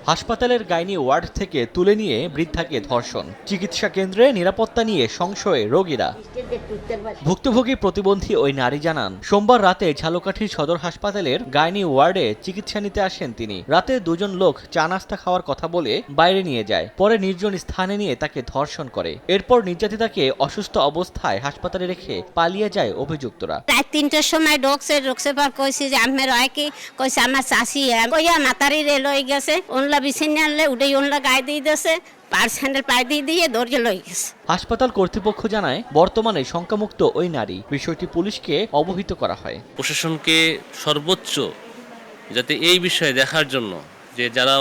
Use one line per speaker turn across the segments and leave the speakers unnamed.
হাসপাতালের gynae word থেকে তুলে নিয়ে বৃদ্ধাকে ধর্ষণ, চিকিৎসা কেন্দ্রে নিরাপত্তা নিয়ে সংশয়ে রোগীরা। ভুক্তভোগী প্রতিবন্ধী ওই নারী জানান, সোমবার রাতে ঝালকাঠির সদর হাসপাতালের গাইনি ওয়ার্ডে চিকিৎসা নিতে আসেন তিনি। রাতে দুজন লোক চা নাস্তা খাওয়ার কথা বলে বাইরে নিয়ে যায়, পরে নির্জন স্থানে নিয়ে তাকে ধর্ষণ করে। এরপর নির্যাতিতাকে অসুস্থ অবস্থায় হাসপাতালে রেখে পালিয়ে যায় অভিযুক্তরা।
রাত 3টার সময় ঢুকছে পর কইছি যে আমের হয় কি, কইছে আমার চাষি কইয়া মাতারি রে লই গেছে, ওনলা বিছিনে আনলে উঠে ওনলা গায়ে দিয়ে দিয়েছে, পার স্যান্ডেল পায়ে দিয়ে দৌড়ে লই গেছে।
হাসপাতাল কর্তৃপক্ষ জানায়, বর্তমানে শঙ্কামুক্ত ওই নারী। বিষয়টি পুলিশকে অবহিত করা হয়।
প্রশাসনকে সর্বোচ্চ যাতে এই বিষয়ে দেখার জন্য যে যারা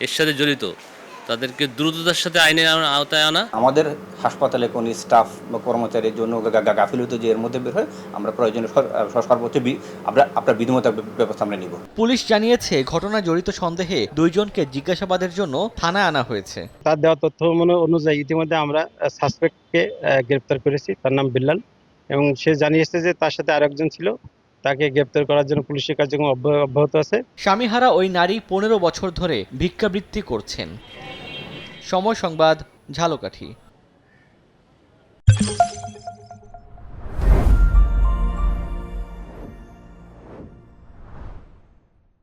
এর সাথে জড়িত তাদেরকে দ্রুততার সাথে আইনের আওতায় আনা।
আমাদের হাসপাতালে কোনো স্টাফ বা কর্মচারীর জন্য গাফিলতি যে এর মধ্যে বের হয়, আমরা প্রয়োজনীয় সর্বোচ্চ আপনার বিধিমত ব্যবস্থা আমরা নিব।
পুলিশ জানিয়েছে, ঘটনা জড়িত সন্দেহে দুইজনকে জিজ্ঞাসাবাদের জন্য থানায় আনা হয়েছে।
তার দেওয়া তথ্য অনুযায়ী ইতিমধ্যে আমরা সাসপেক্টকে গ্রেপ্তার করেছি। তার নাম বিল্লাল, এবং সে জানিয়েছে যে তার সাথে আরেকজন ছিল। তাকে গ্রেপ্তার করার জন্য পুলিশের কার্যক্রম অব্যাহত আছে।
স্বামীহারা ওই নারী 15 বছর ধরে ভিক্ষাবৃত্তি করছেন। সময় সংবাদ, ঝালকাঠি।